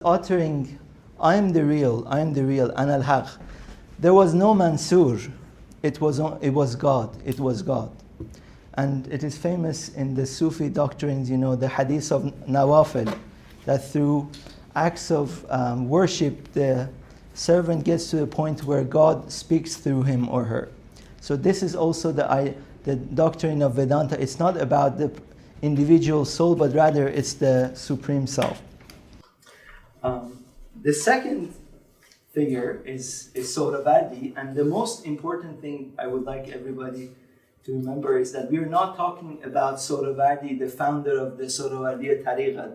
uttering, I am the real, Ana al-Haq, there was no Mansur. It was God. It was God. And it is famous in the Sufi doctrines, the hadith of Nawafil, that through acts of worship, the servant gets to a point where God speaks through him or her. So this is also the doctrine of Vedanta. It's not about the individual soul, but rather it's the Supreme Self. The second figure is Suhrawardī, and the most important thing I would like everybody to remember is that we're not talking about Suhrawardī, the founder of the Suhrawardī Tariqa,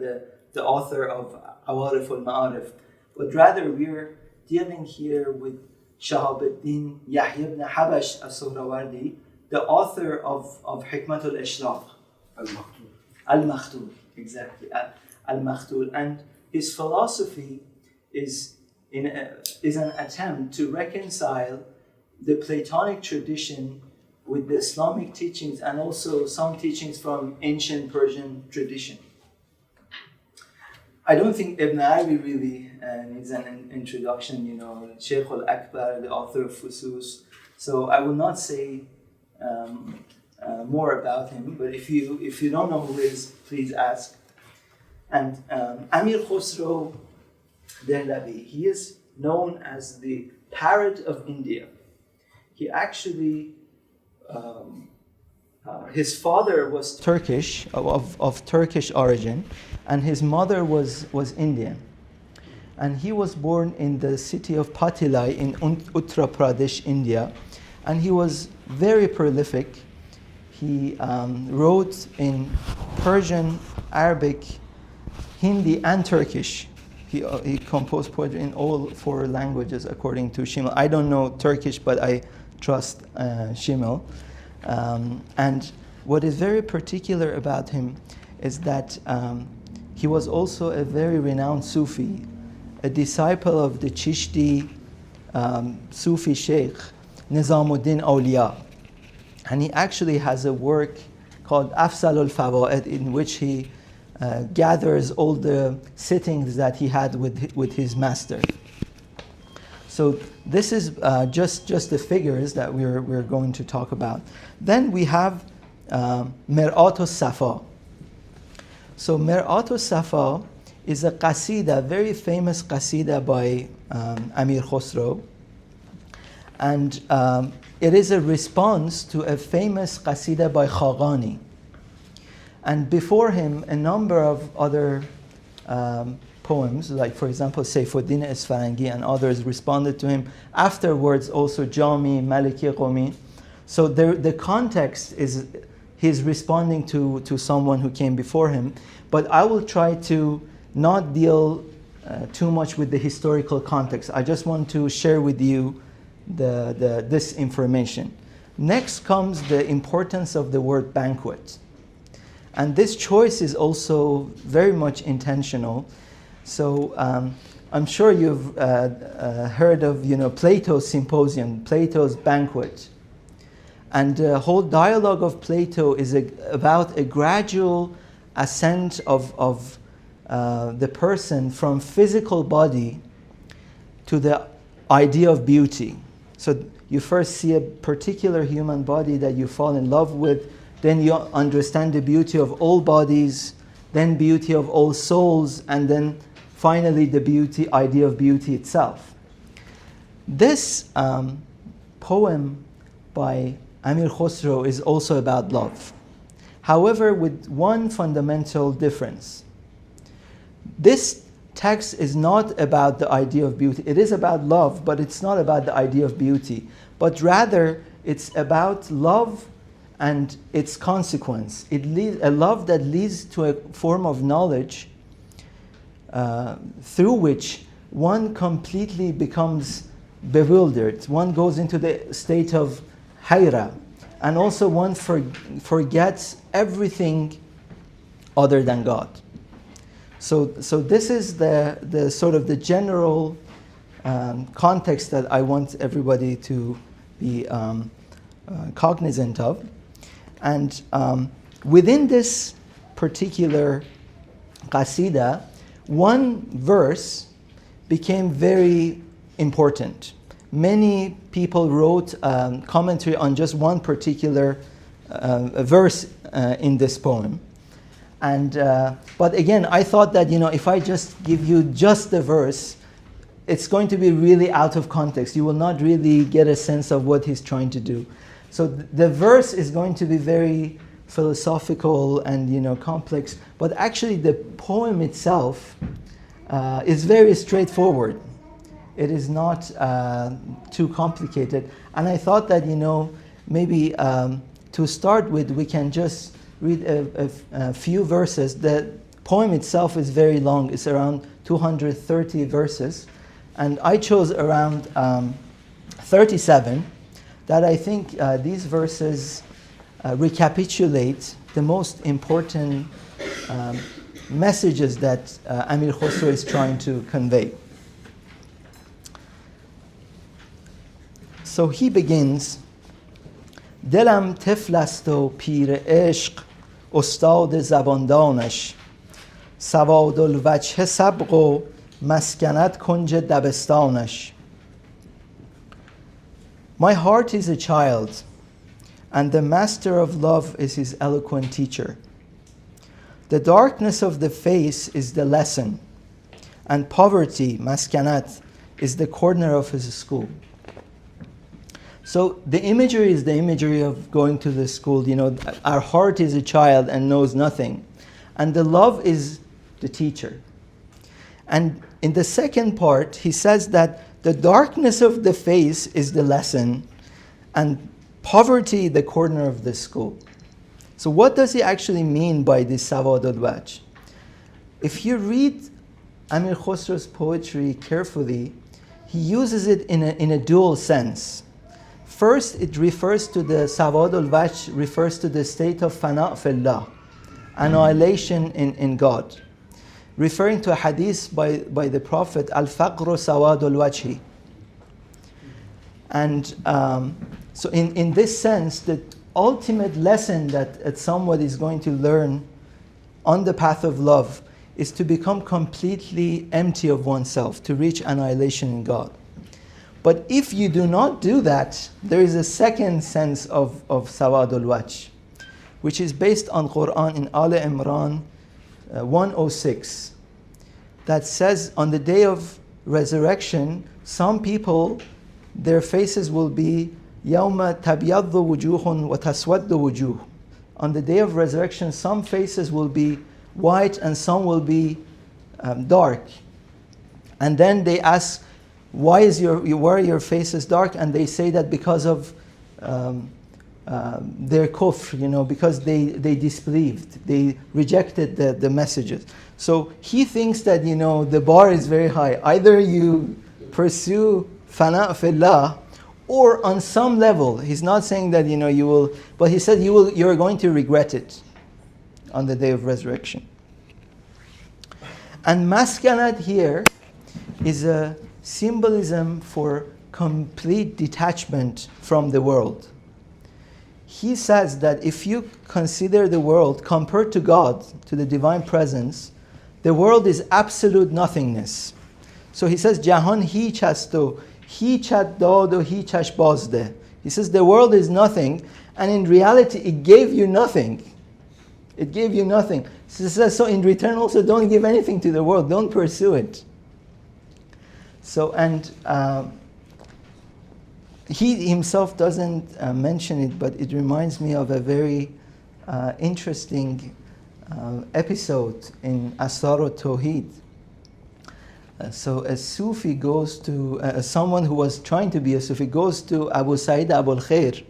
the author of Awarif al-Ma'arif, but rather we're dealing here with Shahabuddin Yahya ibn Habash al-Suhrawardī, the author of Hikmat al-Ishraq. Al-Makhtul, exactly. Al-Makhtul. And his philosophy is an attempt to reconcile the Platonic tradition with the Islamic teachings and also some teachings from ancient Persian tradition. I don't think Ibn Arabi really needs an introduction, Shaykh al-Akbar, the author of Fusus. So I will not say more about him, but if you don't know who he is, please ask. And Amir Khusraw Dehlavi, he is known as the parrot of India. He actually, his father was Turkish, of Turkish origin, and his mother was Indian. And he was born in the city of Patilai in Uttar Pradesh, India, and he was very prolific. He wrote in Persian, Arabic, Hindi, and Turkish. He composed poetry in all 4 languages according to Shimel. I don't know Turkish, but I trust Shimel. And what is very particular about him is that he was also a very renowned Sufi, a disciple of the Chishti Sufi Sheikh, Nizamuddin Awliya. And he actually has a work called Afzal al-Fawaid, in which he gathers all the sittings that he had with his master. So this is just the figures that we're going to talk about. Then we have Mir'āt al-Safa. So Mir'āt al-Safa is a qasida, very famous qasida by Amir Khusraw, and it is a response to a famous qasida by Khaqani. And before him, a number of other poems, like for example Saifuddin Isfarangi and others, responded to him. Afterwards also Jami, Maliki Qumi. So the context is he's responding to someone who came before him. But I will try to not deal too much with the historical context. I just want to share with you this information. Next comes the importance of the word banquet. And this choice is also very much intentional. So I'm sure you've heard of Plato's symposium, Plato's banquet. And the whole dialogue of Plato is about a gradual ascent of the person from physical body to the idea of beauty. So you first see a particular human body that you fall in love with, then you understand the beauty of all bodies, then beauty of all souls, and then finally the idea of beauty itself. This poem by Amir Khusraw is also about love. However, with one fundamental difference. This text is not about the idea of beauty. It is about love, but it's not about the idea of beauty. But rather, it's about love and its consequence. A love that leads to a form of knowledge through which one completely becomes bewildered. One goes into the state of hayra, and also one forgets everything other than God. So this is the sort of the general context that I want everybody to be cognizant of. And within this particular qasida, one verse became very important. Many people wrote commentary on just one particular verse in this poem. And but again, I thought that, if I just give you just the verse, it's going to be really out of context. You will not really get a sense of what he's trying to do. So the verse is going to be very philosophical and complex, but actually the poem itself is very straightforward. It is not too complicated. And I thought that maybe to start with, we can just read a few verses. The poem itself is very long. It's around 230 verses. And I chose around 37 that I think these verses recapitulate the most important messages that Amir Khusraw is trying to convey. So he begins, دلم طفل است و پیر عشق استاد زباندانش سواد الوجه سبق و مسکنت کنج دبستانش. My heart is a child, and the master of love is his eloquent teacher. The darkness of the face is the lesson, and poverty, maskanat, is the corner of his school. So the imagery is the imagery of going to the school. Our heart is a child and knows nothing, and the love is the teacher. And in the second part, he says that the darkness of the face is the lesson, and poverty the corner of the school. So what does he actually mean by this Sawad al-Wajh? If you read Amir Khusraw's poetry carefully, he uses it in a dual sense. First, it refers to the Sawad al-Wajh, refers to the state of fana' fillah, annihilation in God, referring to a hadith by the Prophet, al-faqru sawad al-wajhi. And so in this sense, the ultimate lesson that somebody is going to learn on the path of love is to become completely empty of oneself, to reach annihilation in God. But if you do not do that, there is a second sense of Sawad al-Wajh, which is based on Quran in Al Imran 106, that says on the day of resurrection, some people, their faces will be يَوْمَ تَبْيَضُّ وُجُوهٌ وَتَسْوَدُّ وُجُوهٌ. On the day of resurrection, some faces will be white and some will be dark. And then they ask, why are your faces dark? And they say that because of their kufr, because they disbelieved, they rejected the messages. So he thinks that the bar is very high. Either you pursue fana' fillah, or on some level, he's not saying that you will, but he said you're going to regret it on the day of resurrection. And maskanat here is a symbolism for complete detachment from the world. He says that if you consider the world compared to God, to the divine presence, the world is absolute nothingness. So he says, Jahan hich ast o hichat dad o hichash bazde. He says the world is nothing, and in reality it gave you nothing. It gave you nothing. So he says, so in return also don't give anything to the world, don't pursue it. So, and he himself doesn't mention it, but it reminds me of a very interesting episode in Asrar al-Tawheed. So a Sufi goes to, someone who was trying to be a Sufi goes to Abu Sa'id Abul Khair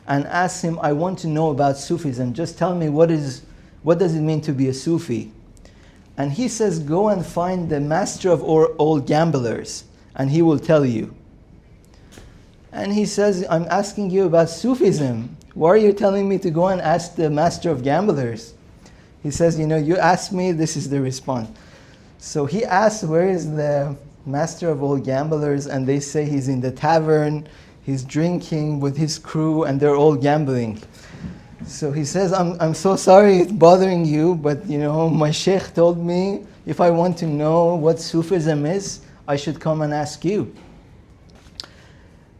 and asks him, I want to know about Sufism, just tell me what does it mean to be a Sufi? And he says, go and find the master of all gamblers, and he will tell you. And he says, I'm asking you about Sufism. Why are you telling me to go and ask the master of gamblers? He says, you asked me, this is the response. So he asks, where is the master of all gamblers? And they say he's in the tavern, he's drinking with his crew, and they're all gambling. So he says, I'm so sorry it's bothering you, but my sheikh told me if I want to know what Sufism is, I should come and ask you.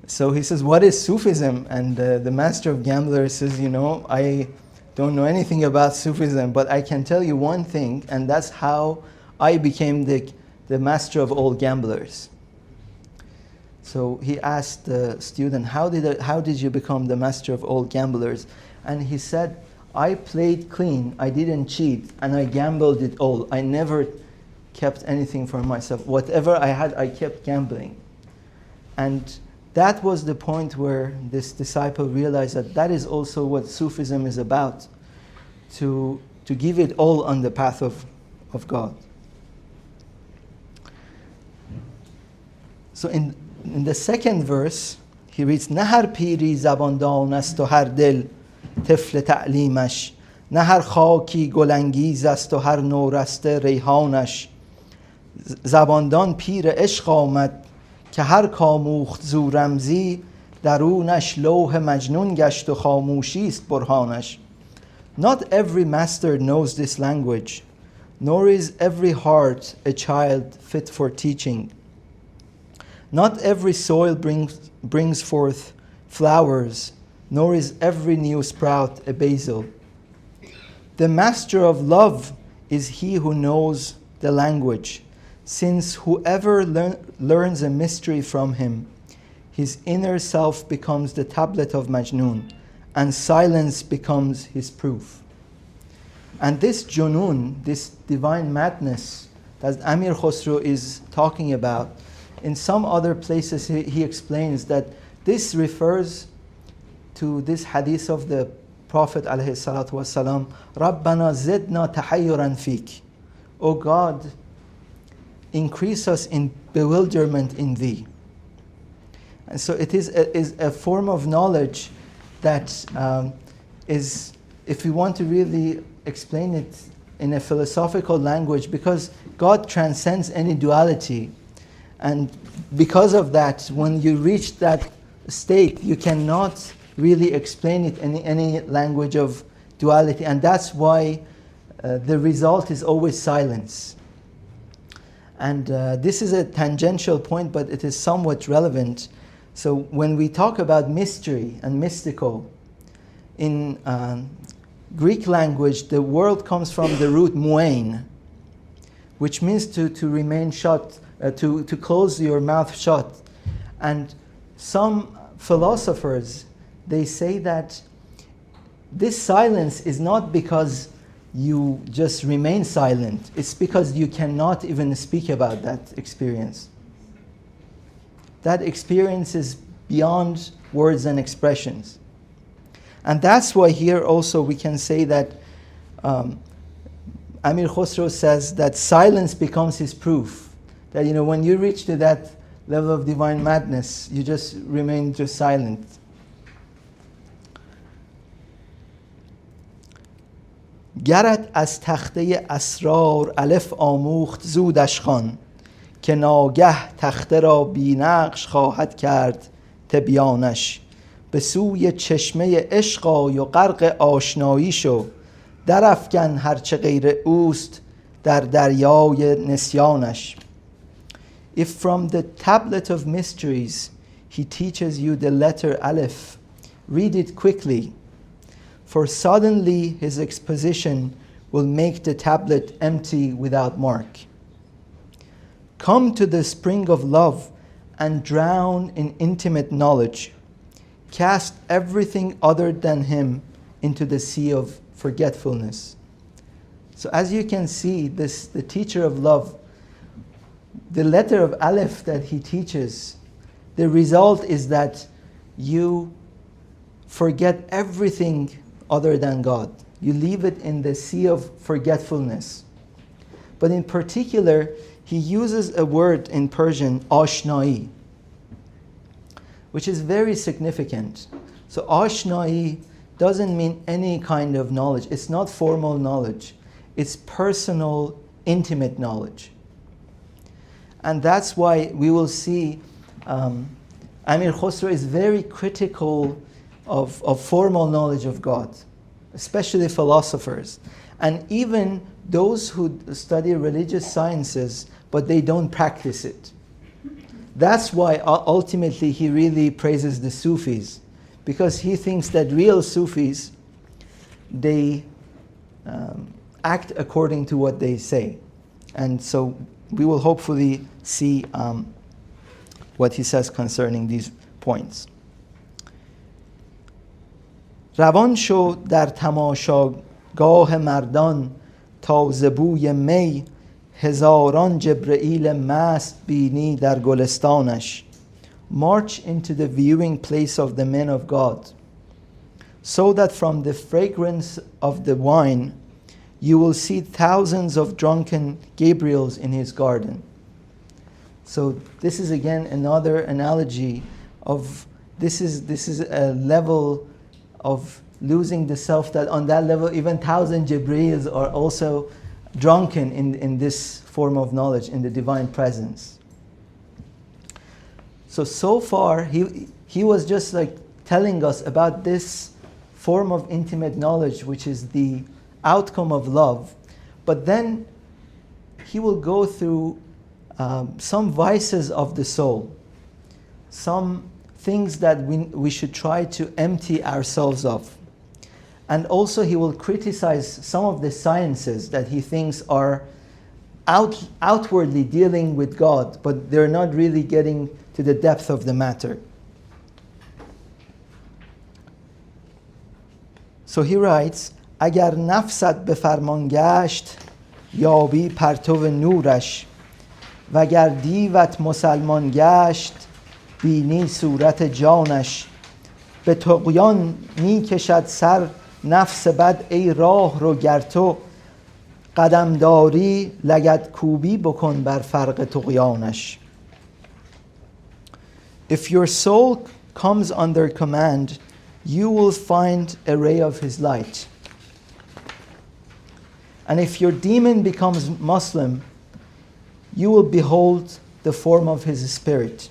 So he says, what is Sufism? And the master of gamblers says, I don't know anything about Sufism, but I can tell you one thing, and that's how I became the master of all gamblers. So he asked the student, how did you become the master of all gamblers? And he said, I played clean, I didn't cheat, and I gambled it all. I never kept anything for myself. Whatever I had, I kept gambling. And that was the point where this disciple realized that is also what Sufism is about, to give it all on the path of God. So in the second verse, he reads, نه هر پیری زباندان است و هر دل طفل تعلیمش، نه هر خاکی گلانگیز است و هر نورسته ریحانش. زباندان پیر عشق آمد که هر کاموخت زو رمزی، درونش لوح مجنون گشت و خاموشی است برهانش. Not every master knows this language, nor is every heart a child fit for teaching. Not every soil brings forth flowers, nor is every new sprout a basil. The master of love is he who knows the language, since whoever learns a mystery from him, his inner self becomes the tablet of Majnun, and silence becomes his proof. And this junun, this divine madness that Amir Khusraw is talking about, in some other places he explains that this refers to this hadith of the Prophet ﷺ, Rabbana zidna tahayyuran fik. O God, increase us in bewilderment in Thee. And so it is a form of knowledge that is, if we want to really explain it in a philosophical language, because God transcends any duality, and because of that, when you reach that state, you cannot really explain it in any language of duality, and that's why the result is always silence. And this is a tangential point, but it is somewhat relevant. So when we talk about mystery and mystical, in Greek language, the word comes from the root mu'ain, which means to remain shut, to close your mouth shut. And some philosophers, they say that this silence is not because you just remain silent, it's because you cannot even speak about that experience. That experience is beyond words and expressions. And that's why here also we can say that Amir Khusraw says that silence becomes his proof. That when you reach to that level of divine madness, you just remain just silent. گرت از تخته اسرار الف آموخت زودش خوان، که ناگه تخته را بی نقش خواهد کرد تبیانش. به سوی چشمه عشق آی و غرق آشنایی شو، درافکن هرچه غیر اوست در دریای نسیانش. If from the tablet of mysteries he teaches you the letter Aleph, read it quickly, for suddenly his exposition will make the tablet empty without mark. Come to the spring of love and drown in intimate knowledge. Cast everything other than him into the sea of forgetfulness. So as you can see, the teacher of love, the letter of Aleph that he teaches, the result is that you forget everything other than God. You leave it in the sea of forgetfulness. But in particular, he uses a word in Persian, ashnai, which is very significant. So ashnai doesn't mean any kind of knowledge. It's not formal knowledge. It's personal, intimate knowledge. And that's why we will see Amir Khusraw is very critical of formal knowledge of God, especially philosophers. And even those who study religious sciences, but they don't practice it. That's why ultimately he really praises the Sufis, because he thinks that real Sufis, they act according to what they say. And so we will hopefully see what he says concerning these points. روان شو در تماشاگاه مردان تا ز بوی می هزاران جبرئیل مست بینی در گلستانش. March into the viewing place of the men of God, so that from the fragrance of the wine you will see thousands of drunken Gabriels in his garden. So this is again another analogy of this is a level of losing the self, that on that level even 1,000 Jibrils are also drunken in this form of knowledge, in the divine presence. So far he was just like telling us about this form of intimate knowledge, which is the outcome of love. But then he will go through some vices of the soul, some things that we should try to empty ourselves of. And also he will criticize some of the sciences that he thinks are outwardly dealing with God, but they're not really getting to the depth of the matter. So he writes, اگر نفست به فرمان گشت یابی پرتو نورش وگر دیوت مسلمان گشت بینی صورت جانش به طغیان می کشد سر نفس بد ای راه رو گر تو قدمداری لگد کوبی بکن بر فرق طغیانش. If your soul comes under command, you will find a ray of his light. And if your demon becomes Muslim, you will behold the form of his spirit.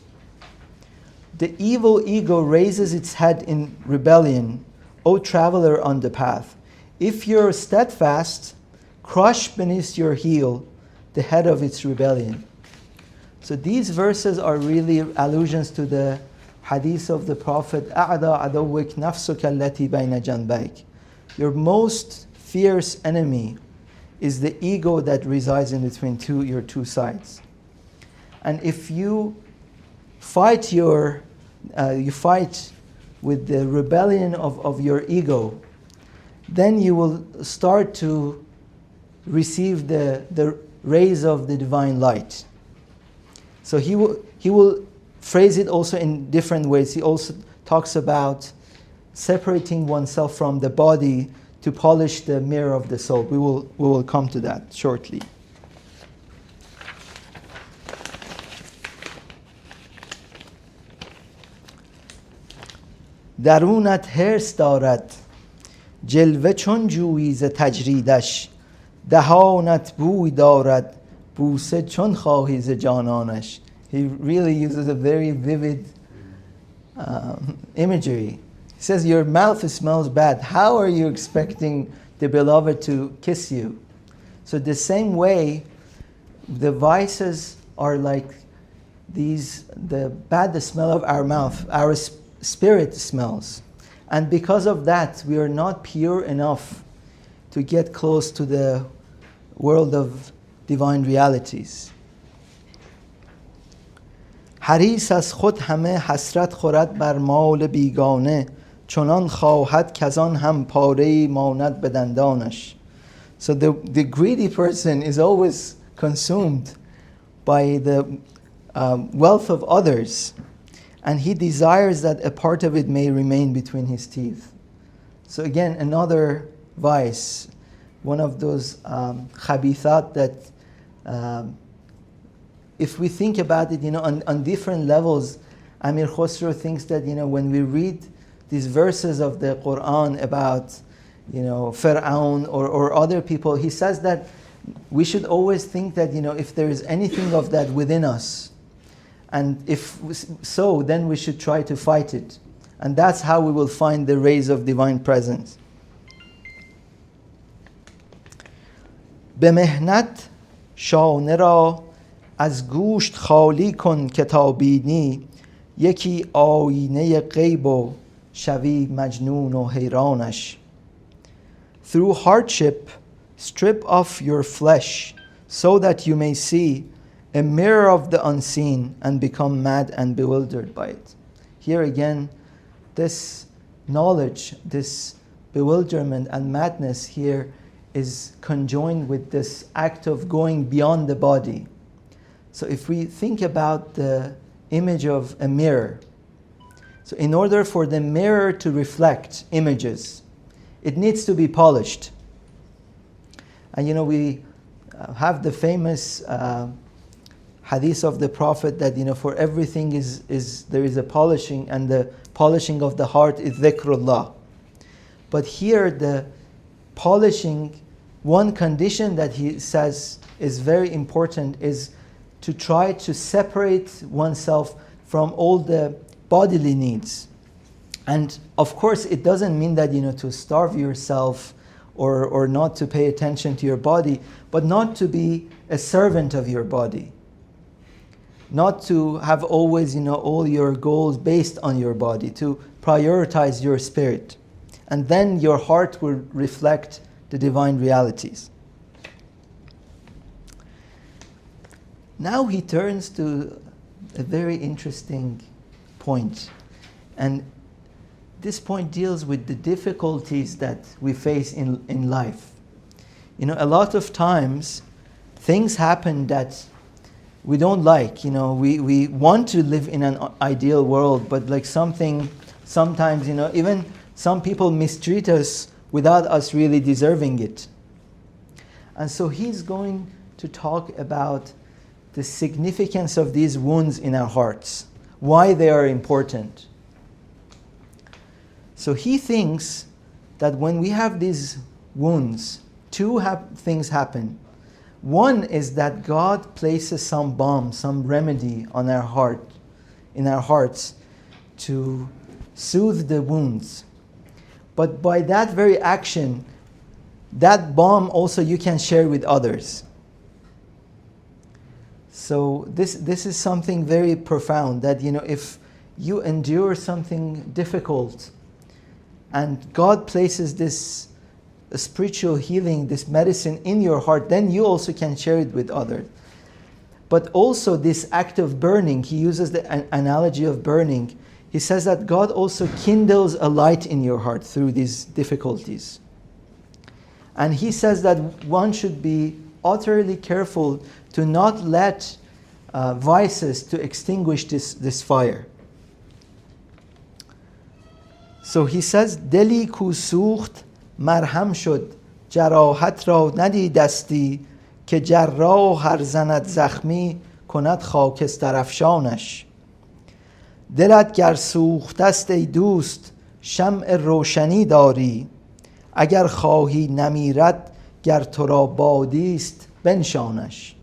The evil ego raises its head in rebellion, O traveler on the path. If you're steadfast, crush beneath your heel the head of its rebellion. So these verses are really allusions to the hadith of the Prophet, أَعْدَى عَدَوِّكْ نَفْسُكَ الَّتِي بَيْنَ جَنْبَيْكَ. Your most fierce enemy is the ego that resides in between your two sides. And if you fight with the rebellion of your ego, then you will start to receive the rays of the divine light. So he will phrase it also in different ways. He also talks about separating oneself from the body to polish the mirror of the soul. We will come to that shortly. درونت حرص دارد جلوه چون جویی ز تجریدش دهانت بوی دارد بوسه چون خواهی ز جانانش. He really uses a very vivid imagery. He says, your mouth smells bad. How are you expecting the beloved to kiss you? So the same way, the vices are like the bad smell of our mouth. Our spirit smells. And because of that, we are not pure enough to get close to the world of divine realities. حریص از خود همه حسرت خورد بر مال بیگانه چنان خواهد کزان هم پاره‌ای ماند به دندانش. So the greedy person is always consumed by the wealth of others, and he desires that a part of it may remain between his teeth. So again, another vice, one of those khabithat that if we think about it, on different levels, Amir Khusraw thinks that, when we read these verses of the Quran about, Fir'aun or other people, he says that we should always think that, if there is anything of that within us, and if so, then we should try to fight it. And that's how we will find the rays of divine presence. به مهنت شانه را از گوشت خالی کن که تا بینی یکی آینه غیب و شوی مجنون و حیرانش. Through hardship strip off your flesh so that you may see a mirror of the unseen and become mad and bewildered by it. Here again, this knowledge, this bewilderment and madness here is conjoined with this act of going beyond the body. So if we think about the image of a mirror, so in order for the mirror to reflect images, it needs to be polished. And we have the famous hadith of the Prophet that for everything there is a polishing, and the polishing of the heart is dhikrullah. But here the polishing, one condition that he says is very important is to try to separate oneself from all the bodily needs. And of course it doesn't mean that to starve yourself or not to pay attention to your body, but not to be a servant of your body. Not to have always all your goals based on your body, to prioritize your spirit. And then your heart will reflect the divine realities. Now he turns to a very interesting point. And this point deals with the difficulties that we face in life. A lot of times things happen that we don't like. We want to live in an ideal world, but sometimes even some people mistreat us without us really deserving it. And so he's going to talk about the significance of these wounds in our hearts, why they are important. So he thinks that when we have these wounds, two things happen. One is that God places some balm, some remedy on our heart, in our hearts, to soothe the wounds. But by that very action, that balm also you can share with others. So this is something very profound, that if you endure something difficult and God places this spiritual healing, this medicine in your heart, then you also can share it with others. But also this act of burning, he uses the analogy of burning. He says that God also kindles a light in your heart through these difficulties. And he says that one should be utterly careful to not let vices to extinguish this fire. So he says, دلی کو سوخت مرهم شد جراحت را ندیدستی که جراح هر زند زخمی کند خاکستر افشانش. دلت گر سوخته است ای دوست شمع روشنی داری اگر خواهی نمیرد گر تو را بادی است بنشانش.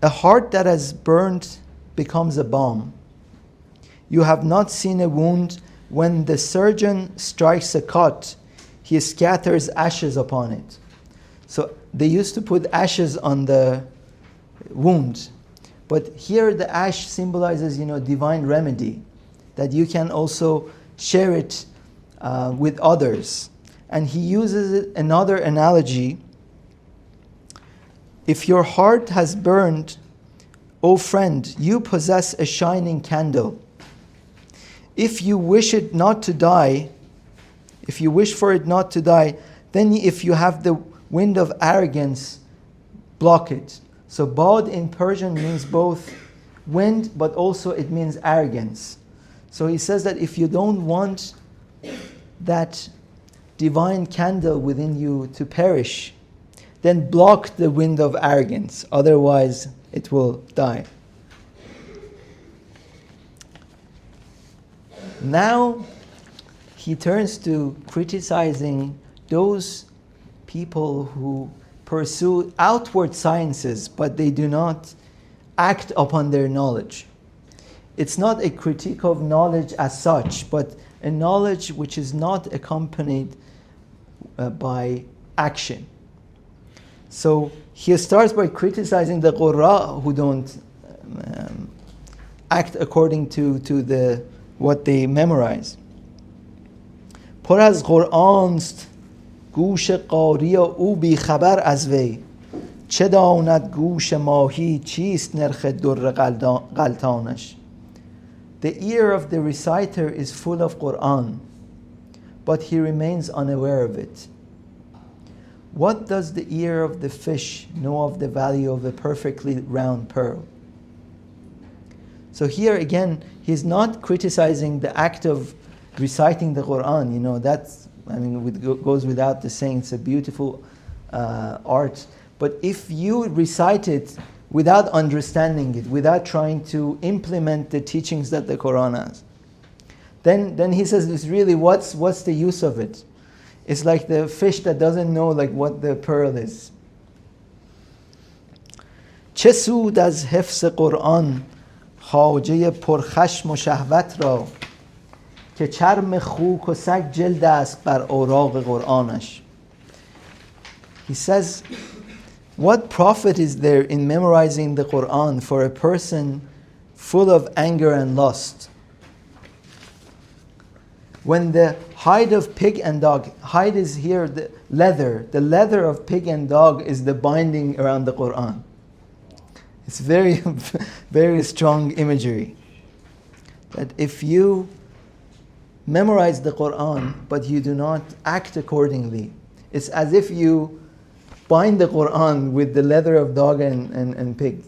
A heart that has burned becomes a balm. You have not seen a wound. When the surgeon strikes a cut, he scatters ashes upon it. So they used to put ashes on the wound. But here the ash symbolizes, divine remedy, that you can also share it with others. And he uses another analogy. If your heart has burned, O friend, you possess a shining candle. If you wish it not to die, if you wish for it not to die, then if you have the wind of arrogance, block it. So bod in Persian means both wind, but also it means arrogance. So he says that if you don't want that divine candle within you to perish, then block the wind of arrogance, otherwise it will die. Now he turns to criticizing those people who pursue outward sciences, but they do not act upon their knowledge. It's not a critique of knowledge as such, but a knowledge which is not accompanied by action. So he starts by criticizing the qurra who don't act according to what they memorize. پر از قرآن است گوش قاری او بی خبر از وی چه داند گوش ماهی چیست نرخ در غلطانش. The ear of the reciter is full of Quran, but he remains unaware of it. What does the ear of the fish know of the value of a perfectly round pearl? So here again, he's not criticizing the act of reciting the Quran. You know, that's, I mean, it goes without the saying, it's a beautiful art. But if you recite it without understanding it, without trying to implement the teachings that the Quran has, then he says, it's really, what's the use of it? It's like the fish that doesn't know like what the pearl is. چه سود از حفظ قرآن خواجه پرخشم و شهوت را که چرم خوک و سگ جلد است بر اوراق قرآنش. He says, what profit is there in memorizing the Quran for a person full of anger and lust? When the hide of pig and dog, hide is here the leather of pig and dog is the binding around the Quran. It's very, very strong imagery. That if you memorize the Quran but you do not act accordingly, it's as if you bind the Quran with the leather of dog and pig.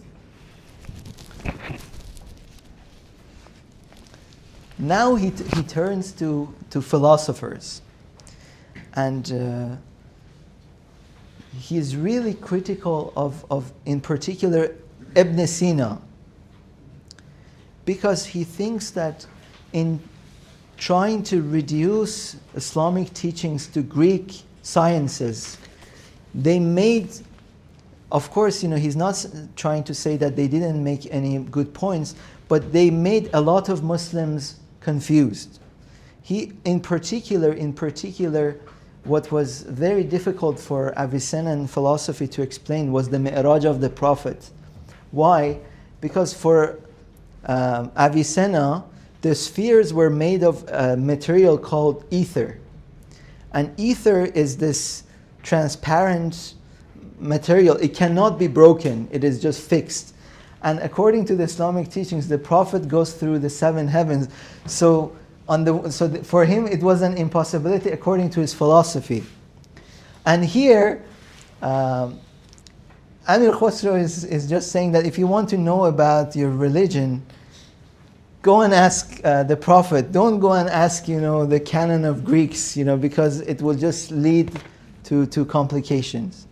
Now he turns to philosophers, and he's really critical of in particular Ibn Sina, because he thinks that in trying to reduce Islamic teachings to Greek sciences, they made, of course, you know, he's not trying to say that they didn't make any good points, but they made a lot of Muslims confused. He, in particular, what was very difficult for Avicennan philosophy to explain was the Mir'āt of the Prophet. Why? Because for Avicenna, the spheres were made of a material called ether. And ether is this transparent material. It cannot be broken. It is just fixed. And according to the Islamic teachings, the Prophet goes through the 7 heavens. So for him, it was an impossibility according to his philosophy. And here, Amir Khusraw is just saying that if you want to know about your religion, go and ask the Prophet. Don't go and ask, the canon of Greeks, because it will just lead to complications.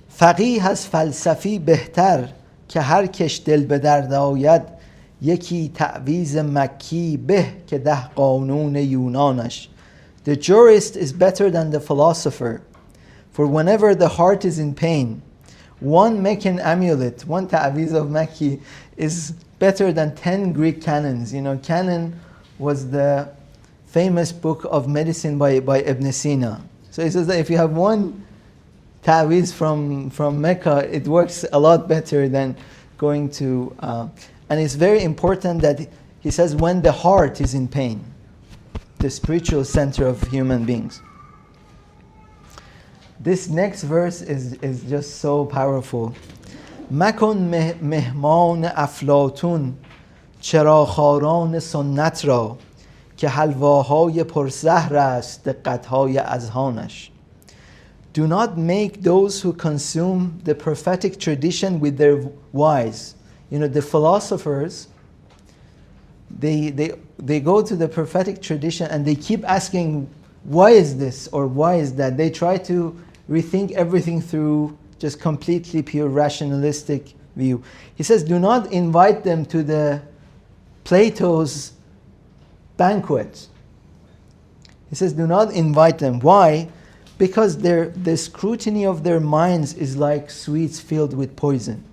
فقیه از فلسفی بهتر که هر کش دل به درد آید یکی تعویذ مکی به که 10 قانون یونانش. The jurist is better than the philosopher, for whenever the heart is in pain, one Meccan amulet, one ta'aviz of Makki, is better than 10 Greek canons. Canon was the famous book of medicine by Ibn Sina. So he says that if you have one ta'aviz from Mecca, it works a lot better than going to... and it's very important that he says when the heart is in pain, the spiritual center of human beings. This next verse is just so powerful. مکن مهمان افلاطون چراخواران سنت را که حلواهای پرزهر است دقتهای اذهانش. Do not make those who consume the prophetic tradition with their wise. The philosophers, they go to the prophetic tradition and they keep asking, why is this or why is that? They try to rethink everything through just completely pure rationalistic view. He says, do not invite them to the Plato's banquet. He says, do not invite them. Why? Because the scrutiny of their minds is like sweets filled with poison.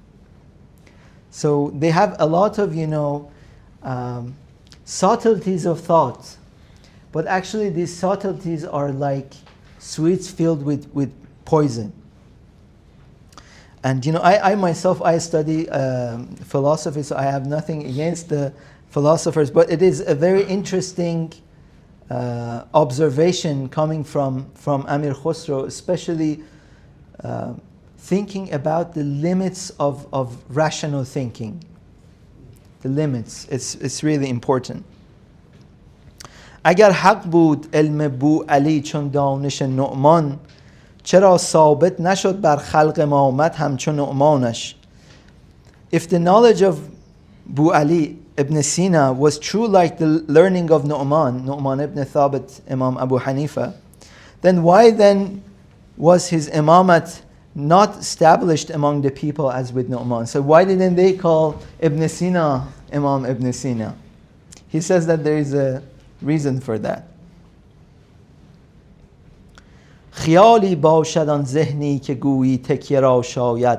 So they have a lot of, subtleties of thought. But actually these subtleties are like sweets filled with poison. And I myself, I study philosophy, so I have nothing against the philosophers, but it is a very interesting observation coming from Amir Khusraw, especially thinking about the limits of rational thinking. The limits, it's really important. اگر حق بود علم بو علی چون دانش نعمان چرا ثابت نشد بر خلق مامد همچون نعمانش. If the knowledge of Bu Ali ibn Sina was true like the learning of Nu'man ibn Thabit, Imam Abu Hanifa, then why then was his imamat not established among the people as with Nu'man? So why didn't they call Ibn Sina Imam Ibn Sina? He says that there is a reason for that. خیالی باشد آن ذهنی که گویی تکیه را شاید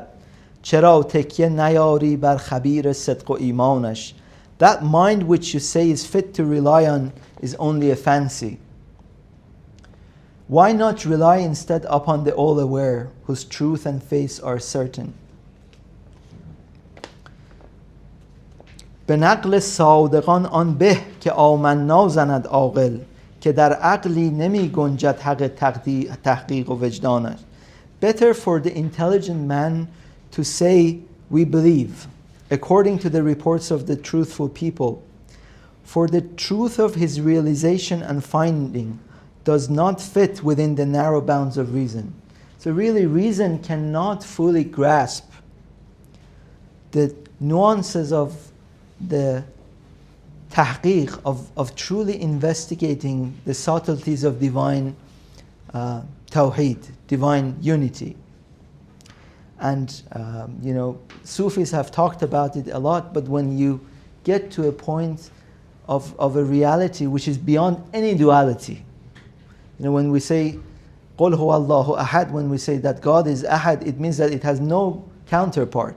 چرا تکیه نیاری بر خبیر صدق و ایمانش. That mind which you say is fit to rely on is only a fancy. Why not rely instead upon the all-aware whose truth and face are certain? به نقل صادقان آن به که آمنا زند عاقل که در عقلی نمی گنجد حق تحقیق و وجدانش. Better for the intelligent man to say we believe according to the reports of the truthful people, for the truth of his realization and finding does not fit within the narrow bounds of reason. So really reason cannot fully grasp the nuances of the tahqiq, of truly investigating the subtleties of divine tawheed, divine unity. And Sufis have talked about it a lot, but when you get to a point of a reality which is beyond any duality, when we say قُلْ هُوَ اللَّهُ أَحَدٌ, when we say that God is ahad, it means that it has no counterpart.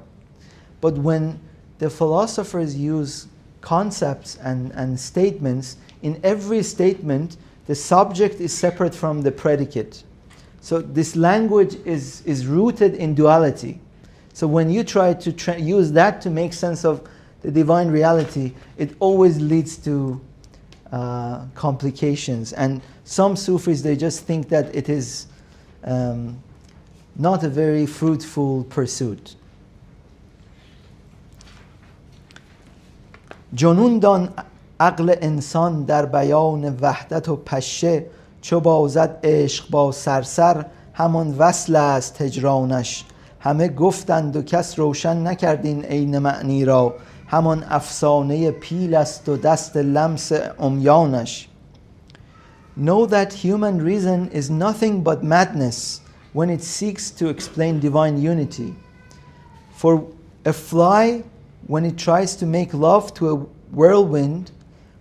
But when the philosophers use concepts and statements, in every statement the subject is separate from the predicate. So this language is rooted in duality. So when you try to use that to make sense of the divine reality, it always leads to complications. And some Sufis, they just think that it is not a very fruitful pursuit. جنون دان عقل انسان در بیان وحدت و پشه چو بازد عشق با سرسر همان وصل است هجرانش. همه گفتند و کس روشن نکردین عین معنی را همان افسانه پیل است و دست لمس عمیانش. Know that human reason is nothing but madness when it seeks to explain divine unity. For a fly, when it tries to make love to a whirlwind,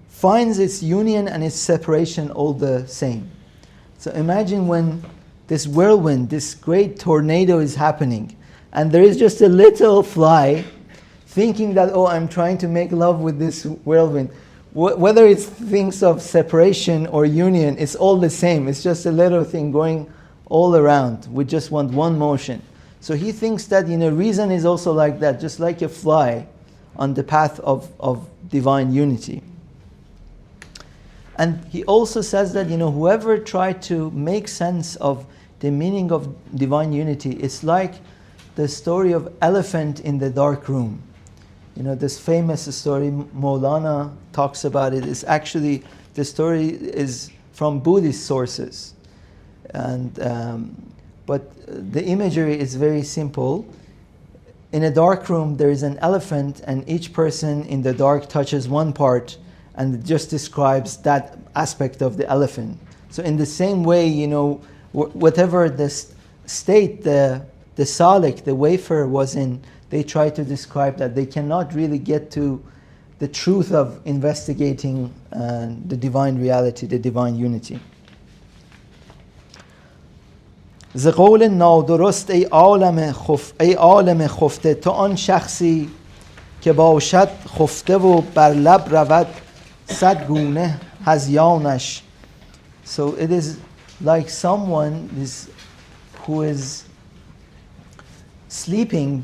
finds its union and its separation all the same. So imagine when this whirlwind, this great tornado is happening, and there is just a little fly thinking that, oh, I'm trying to make love with this whirlwind. Whether it thinks of separation or union, it's all the same. It's just a little thing going all around. We just want one motion. So he thinks that reason is also like that, just like a fly on the path of divine unity. And he also says that whoever tried to make sense of the meaning of divine unity, it's like the story of elephant in the dark room. This famous story, Maulana talks about it. It's actually, the story is from Buddhist sources. And but the imagery is very simple. In a dark room, there is an elephant, and each person in the dark touches one part, and it just describes that aspect of the elephant. So in the same way, whatever the state the salik, the wafer was in, they try to describe that. They cannot really get to the truth of investigating the divine reality, the divine unity. ز قول نادرست ای عالم خفته تو آن شخصی که باشد خفته و بر لب رود صد گونه هذیانش. So it is like someone who is sleeping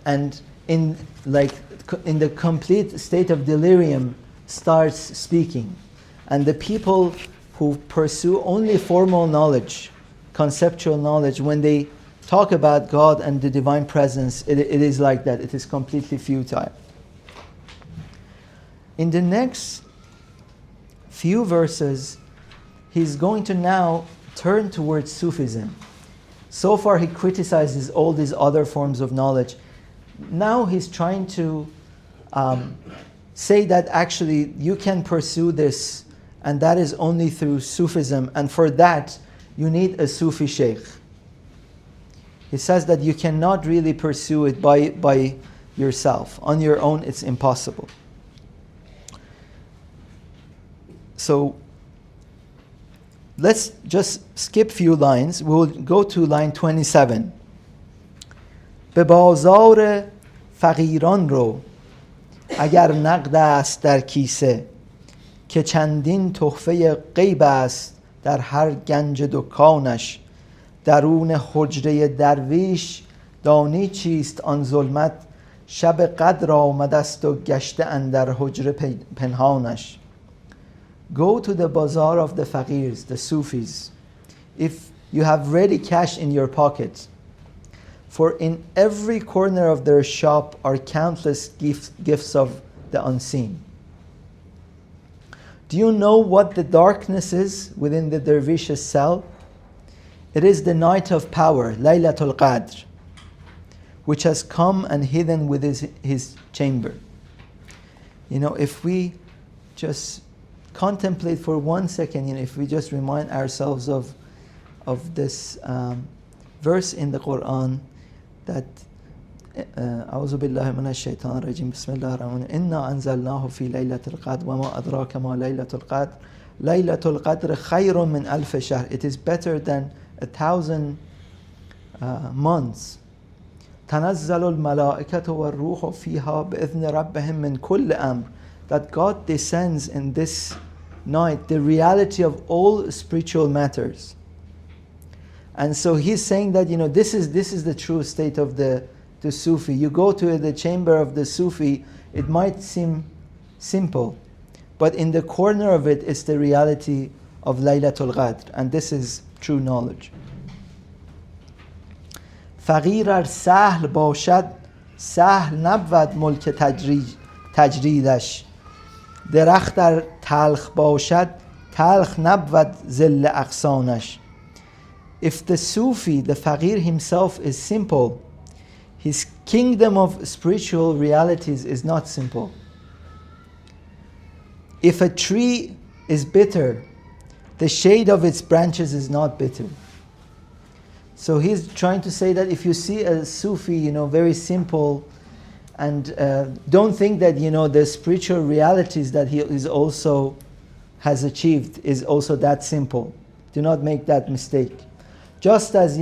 and in the complete state of delirium starts speaking. And the people who pursue only formal knowledge, conceptual knowledge, when they talk about God and the divine presence, it is like that. It is completely futile. In the next few verses, he's going to now turn towards Sufism. So far he criticizes all these other forms of knowledge. Now he's trying to say that actually you can pursue this, and that is only through Sufism, and for that you need a Sufi sheikh. He says that you cannot really pursue it by yourself. On your own it's impossible. So let's just skip few lines. We'll go to line 27. به بازار فقیران رو اگر نقد است در کیسه که چندین تحفه غیب است در هر گنج دکانش درون حجره درویش دانی چیست آن ظلمت شب قدر آمده است و گشته اندر حجره پنهانش. Go to the bazaar of the faqirs, the Sufis, if you have ready cash in your pocket. For in every corner of their shop are countless gifts of the unseen. Do you know what the darkness is within the dervish's cell? It is the night of power, Laylatul Qadr, which has come and hidden within his chamber. You know, if we just contemplate for 1 second, if we just remind ourselves of this verse in the Quran that أعوذ بالله من الشيطان الرجيم بسم الله الرحمن الرحيم إنا أنزلناه في ليلة القدر وما أدراك ما ليلة القدر ليلة القدر خير من ألف شهر. It is better than 1,000 months. تنزل الملائكة والروح فيها بإذن ربهم من كل أمر. That God descends in this night, the reality of all spiritual matters. And so he's saying that, this is the true state of the Sufi. You go to the chamber of the Sufi, it might seem simple, but in the corner of it is the reality of Laylatul Qadr, and this is true knowledge. فقیر ار سهل باشد سهل نبود ملک تجریدش درخت در تلخ باشد تلخ نبود ذل اغصانش. If the Sufi, the Faqir himself is simple, his kingdom of spiritual realities is not simple. If a tree is bitter, the shade of its branches is not bitter. So he's trying to say that if you see a Sufi, very simple, and don't think that the spiritual realities that he is also has achieved is also that simple. Do not make that mistake. Just as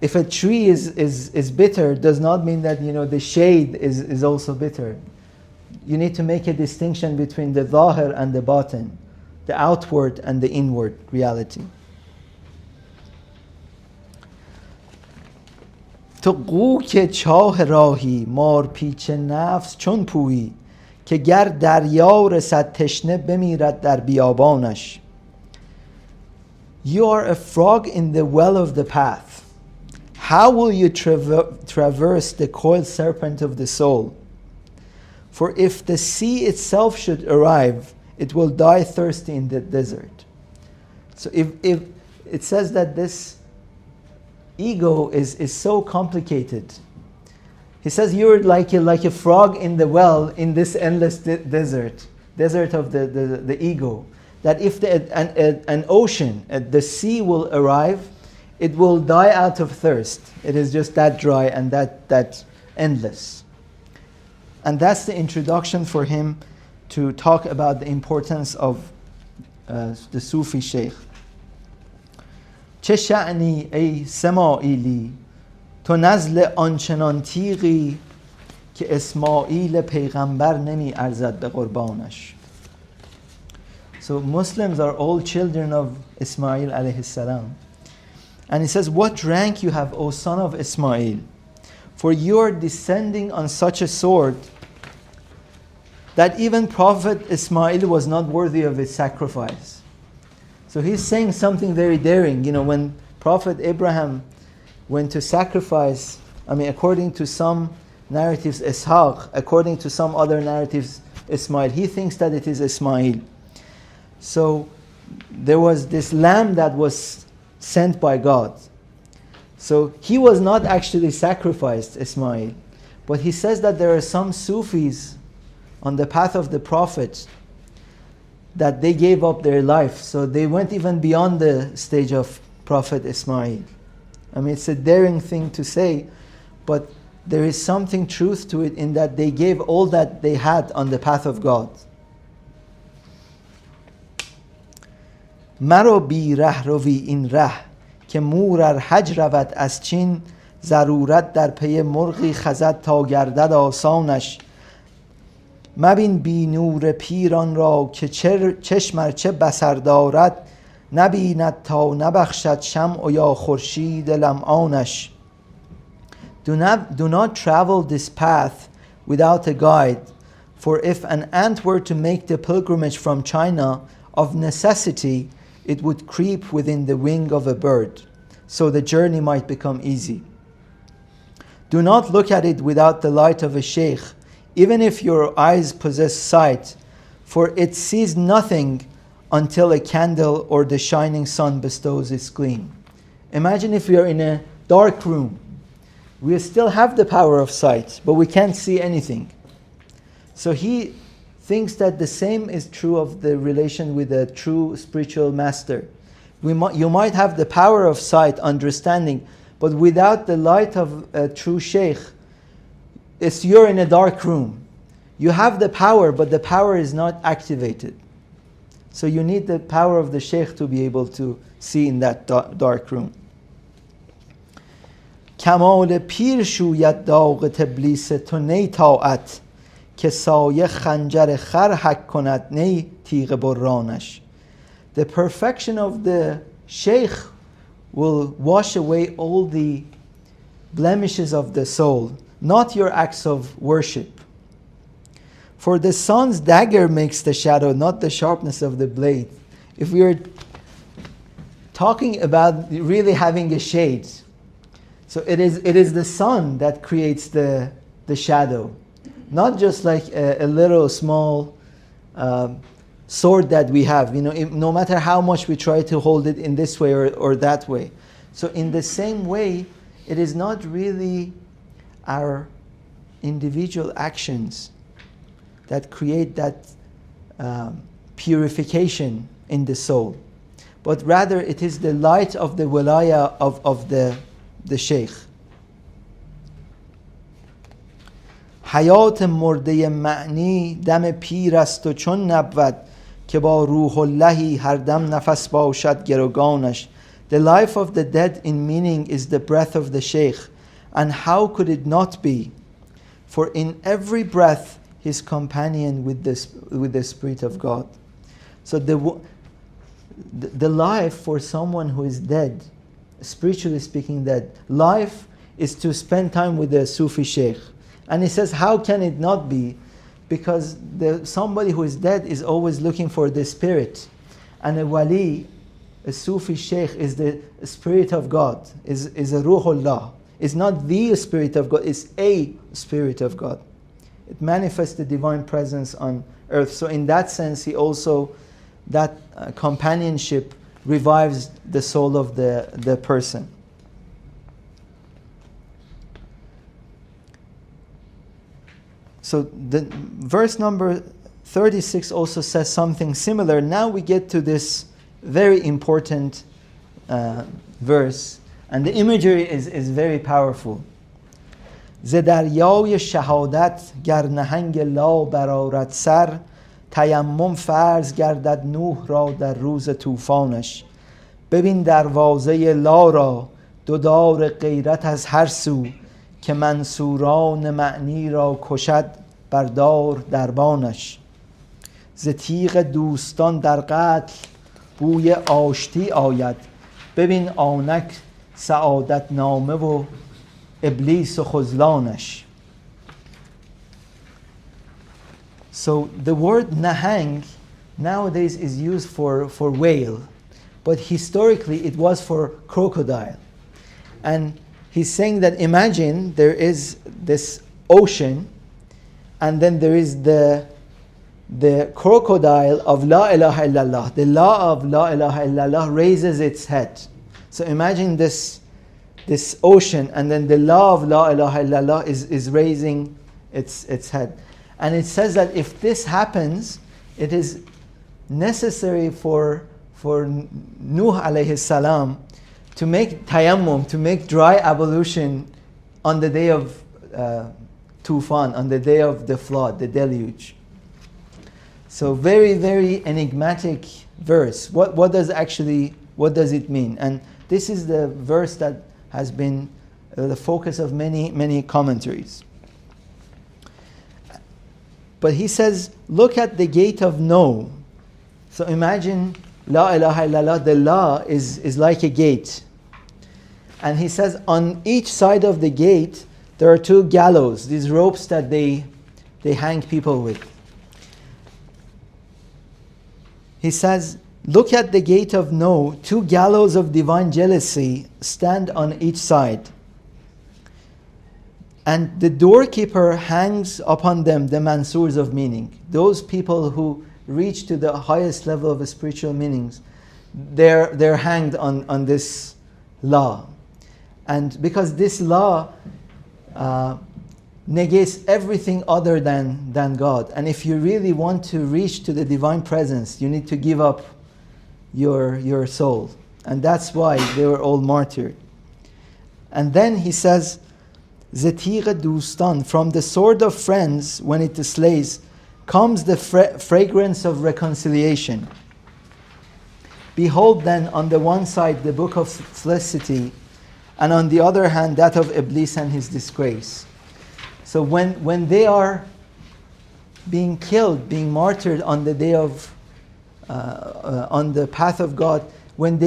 if a tree is bitter, does not mean that the shade is also bitter. You need to make a distinction between the zahir and the batin, the outward and the inward reality. تو قوک چاه راهی مار پیچ نفس چون پویی که گر دریا رسد تشنه بمیرد در بیابانش. You are a frog in the well of the path. How will you traverse the coiled serpent of the soul? For if the sea itself should arrive, it will die thirsty in the desert. So if it says that this ego is so complicated, he says you're like a frog in the well in this endless desert of the ego. That if an ocean, the sea will arrive, it will die out of thirst. It is just that dry and that endless. And that's the introduction for him to talk about the importance of the Sufi Sheikh. چه شأنی ای سماعیلی تو نزل آنچنان تیغی که اسماعیل پیغمبر نمی ارزد به قربانش. So Muslims are all children of Ismail alayhi salam. And he says, what rank you have, O son of Ismail? For you are descending on such a sword that even Prophet Ismail was not worthy of its sacrifice. So he's saying something very daring. You know, when Prophet Abraham went to sacrifice, according to some narratives, Ishaq, according to some other narratives, Ismail, he thinks that it is Ismail. So there was this lamb that was sent by God. So he was not actually sacrificed, Ismail. But he says that there are some Sufis on the path of the Prophet that they gave up their life. So they went even beyond the stage of Prophet Ismail. It's a daring thing to say, but there is something truth to it in that they gave all that they had on the path of God. مرا بی ره روی این ره که مور ار حج رود از چین ضرورت در پی مرغی خزد تا گردد آسانش مبین بی نور پیران را که چشم ار چه بصر دارد نبیند تا نبخشد شمع یا خورشید لمعانش. Do not travel this path without a guide, for if an ant were to make the pilgrimage from China, of necessity it would creep within the wing of a bird, so the journey might become easy. Do not look at it without the light of a sheikh, even if your eyes possess sight, for it sees nothing until a candle or the shining sun bestows its gleam. Imagine if we are in a dark room. We still have the power of sight, but we can't see anything. So he thinks that the same is true of the relation with a true spiritual master. You might have the power of sight, understanding, but without the light of a true sheikh, you're in a dark room. You have the power, but the power is not activated. So you need the power of the sheikh to be able to see in that dark room. کمال پیر شوید داغ تبلیس تو نی طاعت که سایه خنجر خر حک کند نی تیغ برانش. The perfection of the sheikh will wash away all the blemishes of the soul, not your acts of worship. For the sun's dagger makes the shadow, not the sharpness of the blade. If we are talking about really having a shade, so it is the sun that creates the shadow, not just like a little small sword that we have. No matter how much we try to hold it in this way or that way. So in the same way, it is not really our individual actions that create that purification in the soul, but rather it is the light of the wilaya of the sheikh. حیات مرده معنی دم پیر است و چون نبود که با روح اللهی هر دم نفس باشد گروگانش. The life of the dead in meaning is the breath of the sheikh, and how could it not be? For in every breath his companion with the Spirit of God. So the life for someone who is dead, spiritually speaking dead, life is to spend time with the Sufi sheikh. And he says, how can it not be? Because somebody who is dead is always looking for the spirit. And a wali, a Sufi sheikh, is the Spirit of God, is a Ruhullah. It's not the Spirit of God, it's a Spirit of God. It manifests the divine presence on earth. So in that sense, that companionship revives the soul of the person. So the verse number 36 also says something similar. Now we get to this very important verse, and the imagery is very powerful. ز دریای شهادت گر نهنگ لا برآرد سر تیمم فرض گردد نوح را در روز طوفانش ببین دروازه لا را دو دار غیرت از هر سو که منصوران معنی را کشد بردار دربانش. ز تیغ دوستان در قتل بوی آشتی آید ببین آنک سعادت نامه و ابلیس و خذلانش. So the word nahang nowadays is used for whale, but historically it was for crocodile. And he's saying that imagine there is this ocean, and then there is the crocodile of La ilaha illallah. The law of La ilaha illallah raises its head. So imagine this ocean, and then the law of La ilaha illallah is raising its head. And it says that if this happens, it is necessary for Nuh alayhi salam to make tayammum, to make dry ablution on the day of Tufan, on the day of the flood, the deluge. So very, very enigmatic verse. What does it mean? And this is the verse that has been the focus of many commentaries. But he says, look at the gate of no. So imagine La ilaha illallah, the law is like a gate. And he says on each side of the gate there are two gallows, these ropes that they hang people with. He says, look at the gate of no, two gallows of divine jealousy stand on each side. And the doorkeeper hangs upon them the mansurs of meaning. Those people who reach to the highest level of spiritual meanings, they're hanged on this law. And because this law negates everything other than God. And if you really want to reach to the divine presence, you need to give up your soul. And that's why they were all martyred. And then he says, Zetiq Dustan, from the sword of friends, when it slays, comes the fragrance of reconciliation. Behold then on the one side the book of felicity, and on the other hand that of Iblis and his disgrace. So when they are being killed, being martyred on the day of, on the path of God, when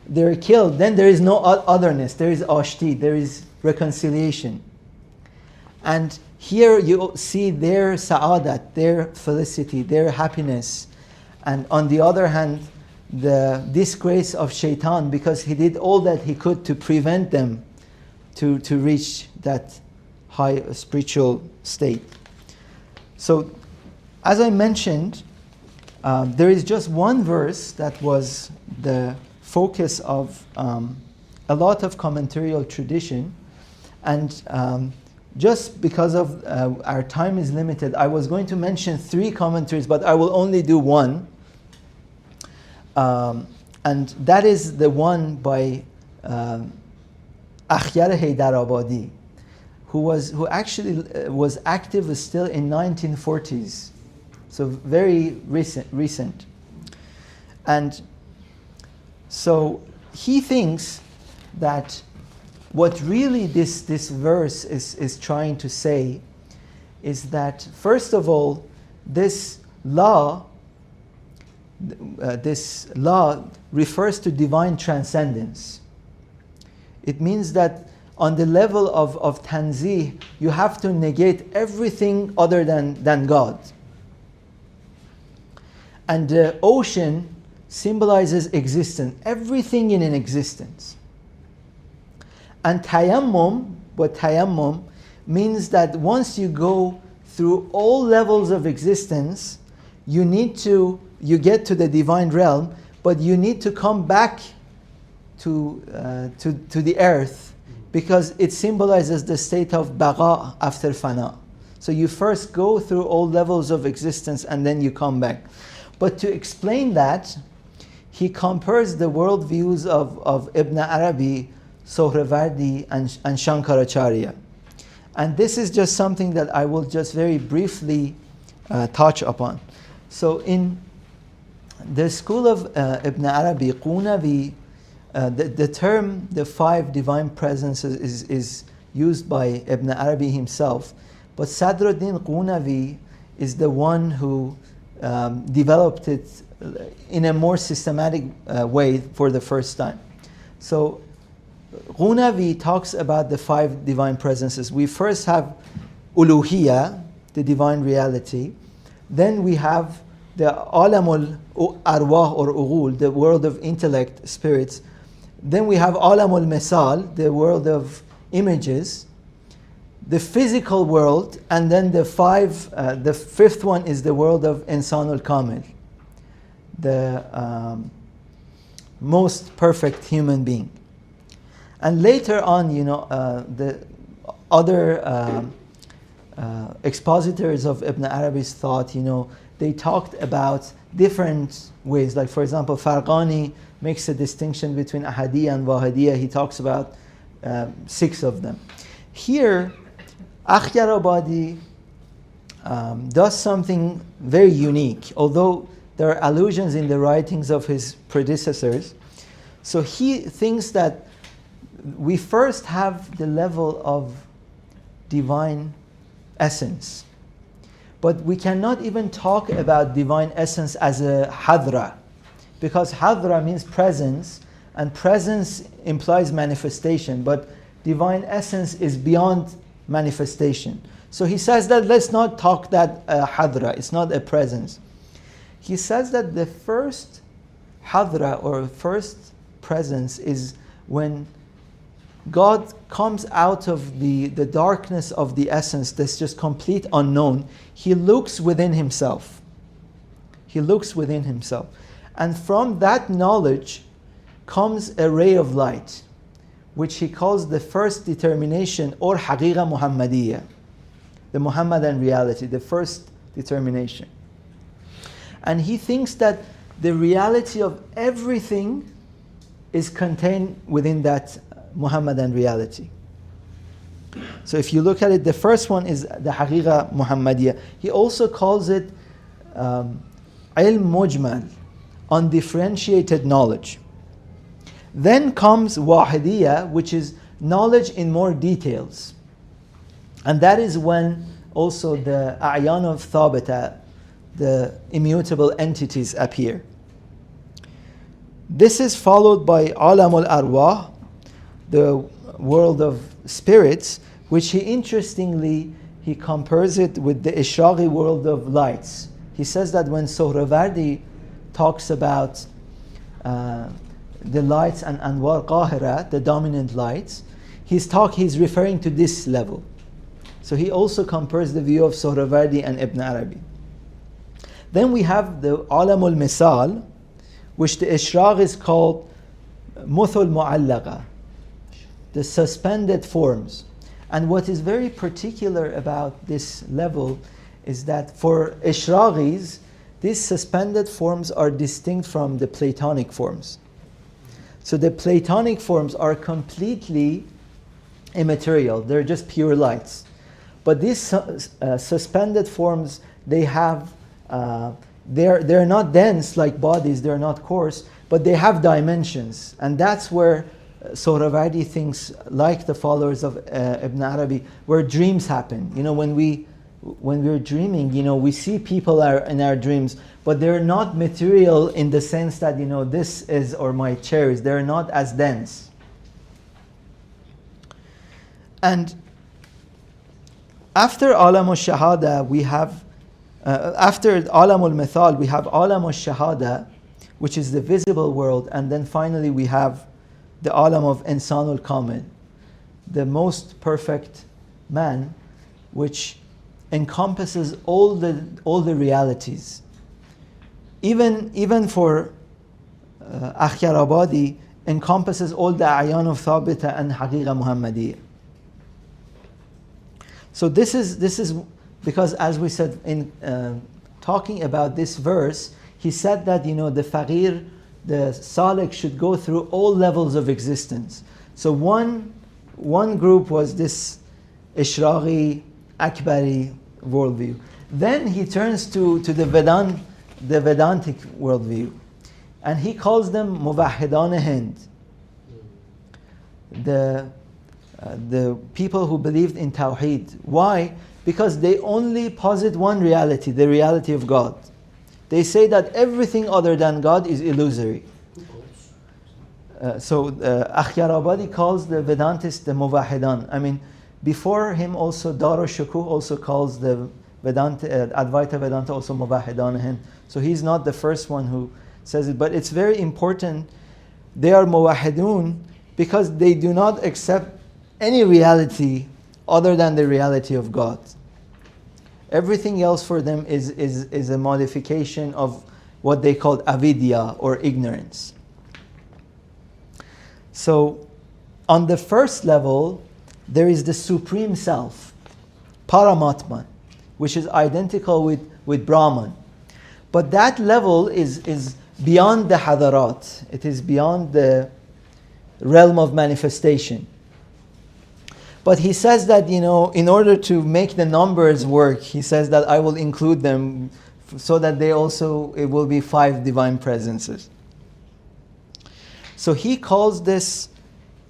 they're killed, then there is no otherness, there is ashti, there is reconciliation. And here you see their sa'adat, their felicity, their happiness. And on the other hand, the disgrace of shaitan, because he did all that he could to prevent them to reach that high spiritual state. So, as I mentioned, there is just one verse that was the focus of a lot of commentarial tradition. And just because of our time is limited, I was going to mention 3 commentaries, but I will only do one. And that is the one by Akhyar Haydarabadi, who actually was active still in 1940s, so very recent. And so he thinks that what really this verse is trying to say is that, first of all, this law refers to divine transcendence. It means that on the level of tanzih, you have to negate everything other than God. And the ocean symbolizes existence, everything in an existence. And tayammum, what tayammum means that once you go through all levels of existence, you get to the divine realm, but you need to come back to the earth, because it symbolizes the state of baqa after fana. So you first go through all levels of existence and then you come back. But to explain that, he compares the worldviews of Ibn Arabi, Suhrawardī and Śaṅkara. And this is just something that I will just very briefly touch upon. So in the school of Ibn Arabi, Qunavi, the term the 5 divine presences is used by Ibn Arabi himself, but Sadruddin Qunavi is the one who developed it in a more systematic way for the first time. So Ghunavi talks about the 5 divine presences. We first have Uluhiyya, the divine reality. Then we have the Alamul Arwah or Ughul, the world of intellect, spirits. Then we have Alamul Misal, the world of images, the physical world, and then the 5th one is the world of Insanul Kamil, the most perfect human being. And later on, the other expositors of Ibn Arabi's thought, they talked about different ways. Like, for example, Farghani makes a distinction between Ahadiyya and Wahidiyya. He talks about 6 of them. Here, Akhyarabadi does something very unique, although there are allusions in the writings of his predecessors. So he thinks that we first have the level of divine essence, but we cannot even talk about divine essence as a hadra, because hadra means presence, and presence implies manifestation, but divine essence is beyond manifestation. So he says that let's not talk that hadra, it's not a presence. He says that the first hadra or first presence is when God comes out of the darkness of the essence, that's just complete unknown. He looks within himself. He looks within himself. And from that knowledge comes a ray of light, which he calls the first determination, or Haqiqa Muhammadiyya, the Muhammadan reality, the first determination. And he thinks that the reality of everything is contained within that Muhammadan reality. So if you look at it, the first one is the Haqiqa Muhammadiyya. He also calls it Ilm Mujmal, undifferentiated knowledge. Then comes Wahidiyya, which is knowledge in more details. And that is when also the A'yan of Thabita, the immutable entities, appear. This is followed by Alamul Arwah, the world of spirits, which he compares it with the Ishraqi world of lights. He says that when Suhrawardī talks about the lights and Anwar Qahira, the dominant lights, he's referring to this level. So he also compares the view of Suhrawardī and Ibn Arabi. Then we have the Alamul Misal, which the Ishraq is called Muthul Mu'allaqa, the suspended forms. And what is very particular about this level is that for Ishraqis, these suspended forms are distinct from the Platonic forms. So the Platonic forms are completely immaterial, they're just pure lights. But these suspended forms, they have, they're not dense like bodies, they're not coarse, but they have dimensions. And that's where Suhrawardī thinks, like the followers of Ibn Arabi, where dreams happen. When we're dreaming, we see people in our dreams, but they're not material in the sense that, this is, or my chair is, they're not as dense. And after Alam al-Shahada, we have, after Alam al-Mithal, we have Alam al-Shahada, which is the visible world, and then finally we have the Alam of Insanul Kamil, the most perfect man, which encompasses all the realities. Even for Akhyarabadi, encompasses all the A'yan of Thabita and Haqiqa Muhammadiyya. So this is because, as we said in talking about this verse, he said that the faqir, the salik, should go through all levels of existence. So one group was this Ishraqi, Akbari worldview. Then he turns to the Vedantic worldview, and he calls them Muvahhidan Hind, the people who believed in Tawheed. Why? Because they only posit one reality, the reality of God. They say that everything other than God is illusory. Amir Abadi calls the Vedantists the Muwahidan. I mean, before him also Daro Shukuh also calls the Vedanta, Advaita Vedanta also Muwahidan. So he's not the first one who says it, but it's very important. They are Muwahidun because they do not accept any reality other than the reality of God. Everything else for them is a modification of what they call avidya or ignorance. So on the first level, there is the Supreme Self, Paramatman, which is identical with Brahman. But that level is beyond the hadarat. It is beyond the realm of manifestation. But he says that, in order to make the numbers work, he says that I will include them so that it will be 5 divine presences. So he calls this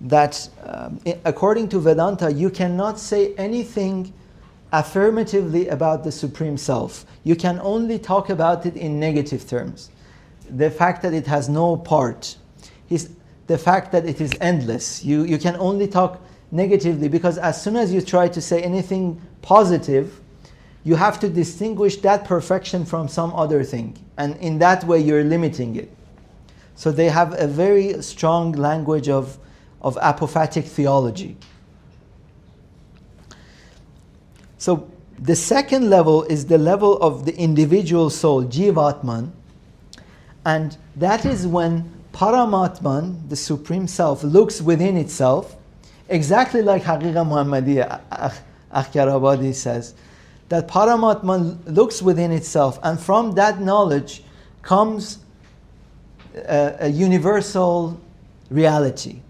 that, according to Vedanta, you cannot say anything affirmatively about the Supreme Self. You can only talk about it in negative terms. The fact that it has no part, the fact that it is endless. You can only talk negatively, because as soon as you try to say anything positive, you have to distinguish that perfection from some other thing. And in that way, you're limiting it. So they have a very strong language of apophatic theology. So the second level is the level of the individual soul, Jivatman. And that is when Paramatman, the Supreme Self, looks within itself, exactly like Haqiqa Muhammadiyya. Amir Abadi says that Paramatman looks within itself, and from that knowledge comes a universal reality,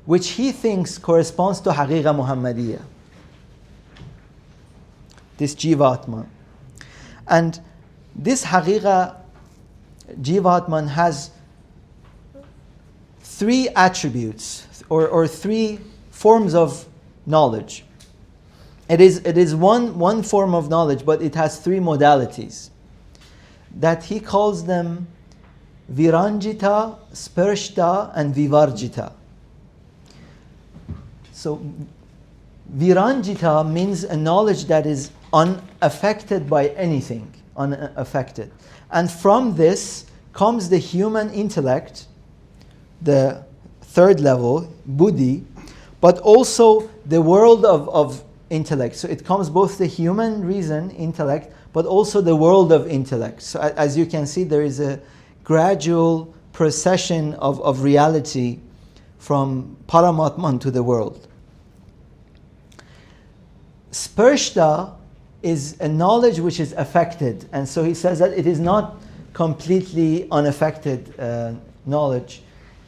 which he thinks corresponds to Haqiqa Muhammadiyya, this Jivatman. And this Haqiqa Jivatman has 3 attributes or 3 forms of knowledge. It is one form of knowledge, but it has 3 modalities that he calls them Viranjita, Sparshta, and Vivarjita. So Viranjita means a knowledge that is unaffected by anything, unaffected. And from this comes the human intellect, the third level, buddhi, but also the world of intellect. So it comes both the human reason, intellect, but also the world of intellect. So as you can see, there is a gradual procession of reality from Paramatman to the world. Sparshta is a knowledge which is affected, and so he says that it is not completely unaffected knowledge.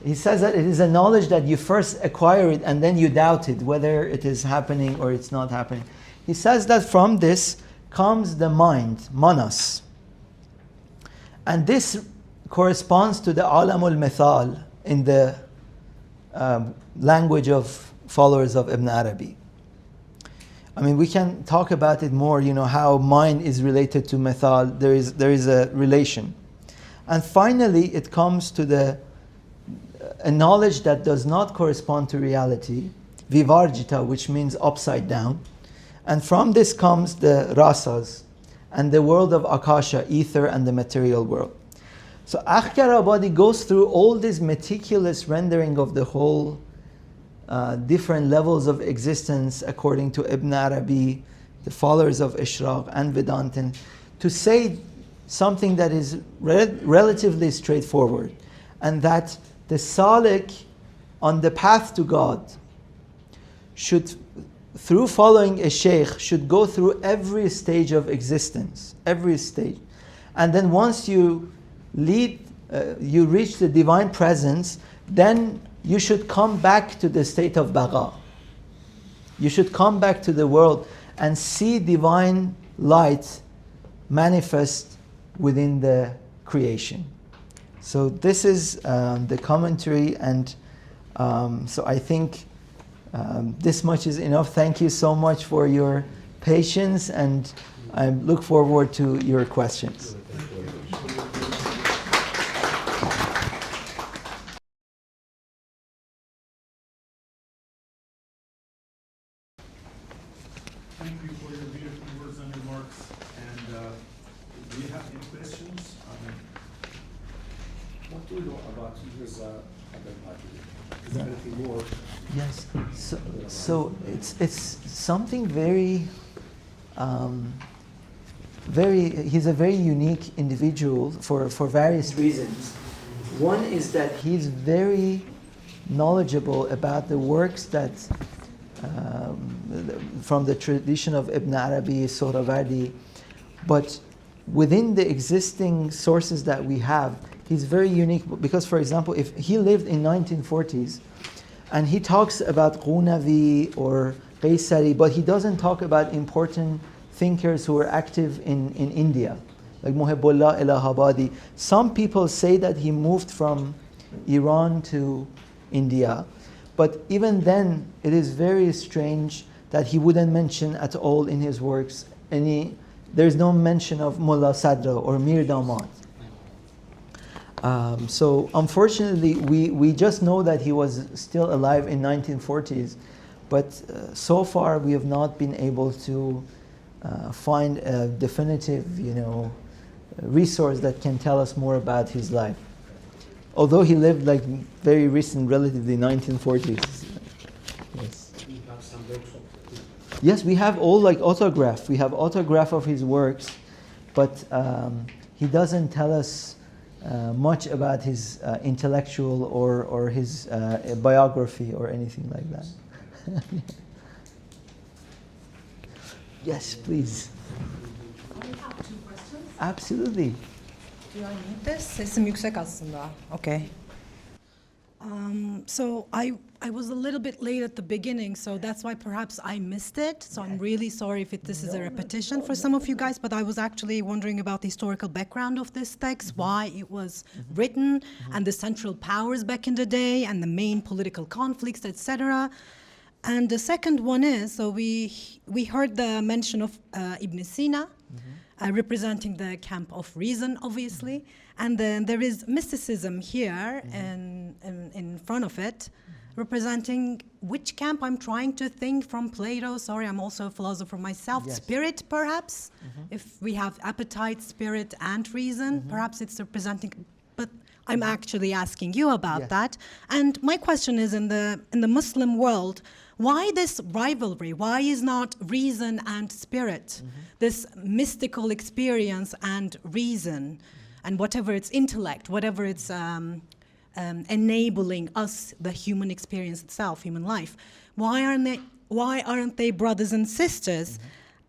He says that it is a knowledge that you first acquire it and then you doubt it, whether it is happening or it's not happening. He says that from this comes the mind, manas. And this corresponds to the alamul mithal in the language of followers of Ibn Arabi. I mean, we can talk about it more, how mind is related to mithal. There is a relation. And finally, it comes to a knowledge that does not correspond to reality, vivarjita, which means upside down. And from this comes the rasas and the world of akasha, ether, and the material world. So Amir Abadi goes through all this meticulous rendering of the whole different levels of existence according to Ibn Arabi, the followers of Ishraq and Vedanta, to say something that is relatively straightforward, and that the salik on the path to God should, through following a sheikh, should go through every stage of existence, every stage. And then once you reach the divine presence, then you should come back to the state of baqa. You should come back to the world and see divine light manifest within the creation. So this is the commentary, and so I think this much is enough. Thank you so much for your patience, and I look forward to your questions. do you know about his other party? Is there anything more? Yes. So it's something very, he's a very unique individual for various reasons. One is that he's very knowledgeable about the works that from the tradition of Ibn Arabi, Suhrawardī, but within the existing sources that we have, he's very unique because, for example, if he lived in 1940s and he talks about Ghunavi or Qaisari, but he doesn't talk about important thinkers who were active in India, like Muhibbullah Allahabadi. Some people say that he moved from Iran to India, but even then it is very strange that he wouldn't mention at all in his works there's no mention of Mullah Sadra or Mir Damad. So unfortunately we just know that he was still alive in 1940s, but so far we have not been able to find a definitive resource that can tell us more about his life. Although he lived like very recent, relatively 1940s. Yes. Yes, we have all like autograph. We have autograph of his works, but he doesn't tell us much about his intellectual or his biography or anything like that. Yes, please. I have 2 questions. Absolutely. Do I need this? Sesim yüksek aslında. Okay. So I was a little bit late at the beginning, so that's why perhaps I missed it. So I'm really sorry if this is a repetition for some of you guys, but I was actually wondering about the historical background of this text, why it was written, and the central powers back in the day, and the main political conflicts, etc. And the second one is, so we heard the mention of Ibn Sina, representing the camp of reason, obviously. And then there is mysticism here in front of it, representing which camp? I'm trying to think from Plato. Sorry, I'm also a philosopher myself. Yes. Spirit, perhaps? If we have appetite, spirit, and reason, perhaps it's representing... But I'm actually asking you about that. And my question is, in the Muslim world, why this rivalry? Why is not reason and spirit? This mystical experience and reason, and whatever it's intellect, whatever it's enabling us, the human experience itself, human life. Why aren't they brothers and sisters?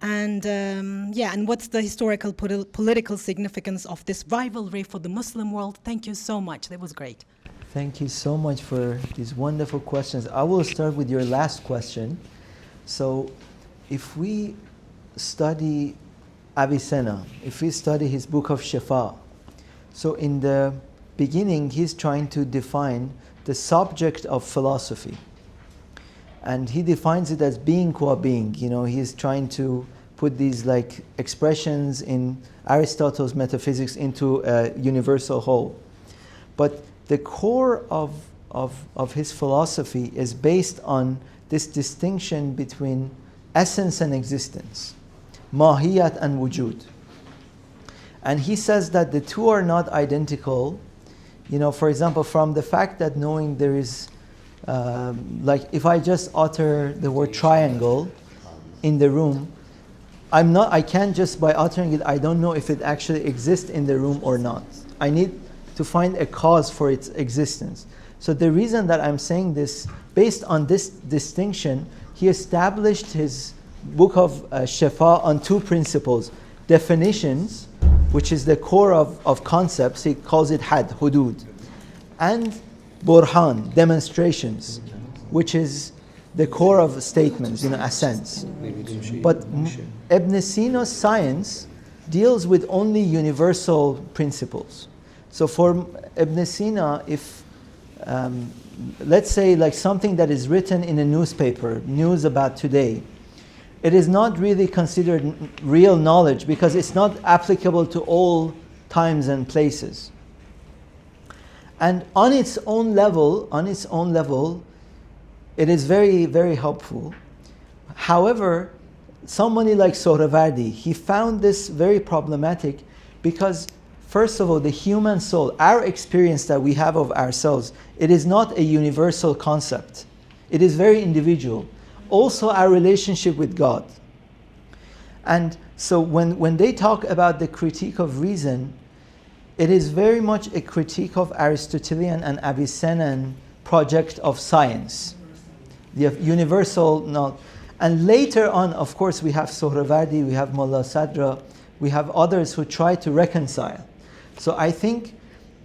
And and what's the historical political significance of this rivalry for the Muslim world? Thank you so much. That was great. Thank you so much for these wonderful questions. I will start with your last question. So if we study Avicenna, if we study his book of Śaṅkara, so in the beginning he's trying to define the subject of philosophy. And he defines it as being qua being. He's trying to put these like expressions in Aristotle's metaphysics into a universal whole. But the core of his philosophy is based on this distinction between essence and existence, mahiyat and wujud. And he says that the two are not identical. For example, from the fact that knowing there is, like if I just utter the word triangle in the room, I can't just by uttering it, I don't know if it actually exists in the room or not. I need to find a cause for its existence. So the reason that I'm saying this, based on this distinction, he established his book of Śaṅkara on 2 principles. Definitions, which is the core of concepts, he calls it had, hudud. And burhan, demonstrations, which is the core of statements, assents. But Ibn Sina's science deals with only universal principles. So for Ibn Sina, if let's say like something that is written in a newspaper, news about today, it is not really considered real knowledge because it's not applicable to all times and places. And on its own level, it is very, very helpful. However, somebody like Suhrawardī, he found this very problematic because first of all, the human soul, our experience that we have of ourselves, it is not a universal concept. It is very individual. Also, our relationship with God. And so when they talk about the critique of reason, it is very much a critique of Aristotelian and Avicennan project of science. The universal knowledge. And later on, of course, we have Suhrawardī, we have Mullah Sadra, we have others who try to reconcile. So I think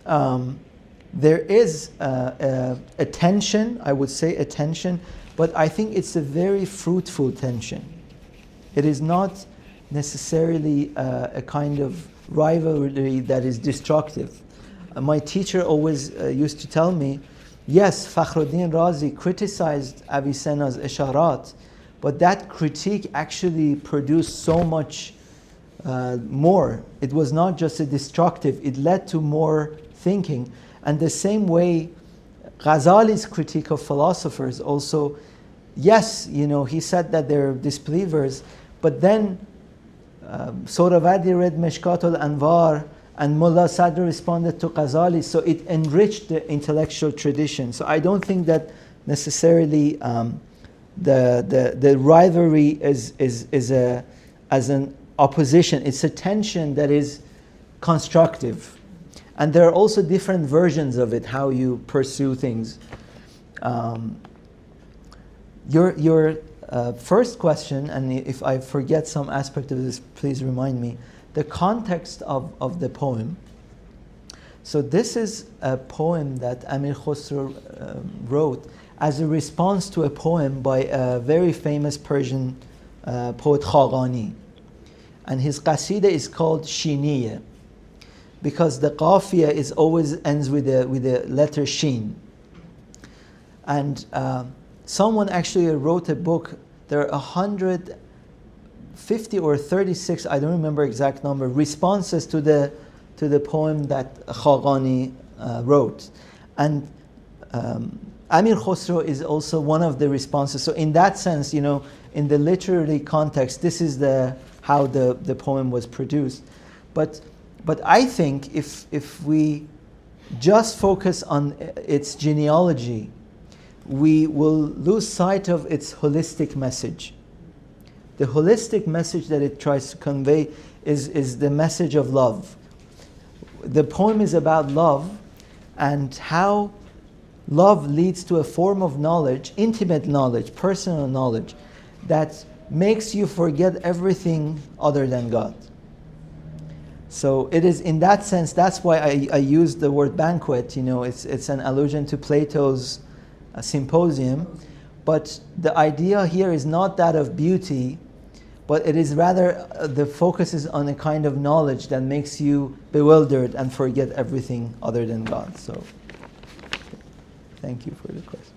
there is a tension, I would say a tension, but I think it's a very fruitful tension. It is not necessarily a kind of rivalry that is destructive. My teacher always used to tell me, yes, Fakhruddin Razi criticized Avicenna's Isharat, but that critique actually produced so much more. It was not just a destructive, it led to more thinking. And the same way, Ghazali's critique of philosophers also, yes, he said that they're disbelievers, but then Suhrawardī read Mishkat al-Anwar and Mullah Sadr responded to Ghazali, so it enriched the intellectual tradition. So I don't think that necessarily the rivalry is as an opposition. It's a tension that is constructive. And there are also different versions of it, how you pursue things. Your first question, and if I forget some aspect of this, please remind me, the context of the poem. So this is a poem that Amir Khusraw wrote as a response to a poem by a very famous Persian poet Khaqani. And his qasida is called Shiniya, because the qafiyah is always ends with the letter Shin. And someone actually wrote a book. There are 150 or 36, I don't remember exact number, responses to the poem that Khaqani wrote. And Amir Khusraw is also one of the responses. So in that sense, in the literary context, this is how the poem was produced. But I think if we just focus on its genealogy, we will lose sight of its holistic message. The holistic message that it tries to convey is the message of love. The poem is about love and how love leads to a form of knowledge, intimate knowledge, personal knowledge, that makes you forget everything other than God. So it is in that sense, that's why I used the word banquet. It's an allusion to Plato's symposium. But the idea here is not that of beauty, but it is rather the focus is on a kind of knowledge that makes you bewildered and forget everything other than God. So thank you for the question.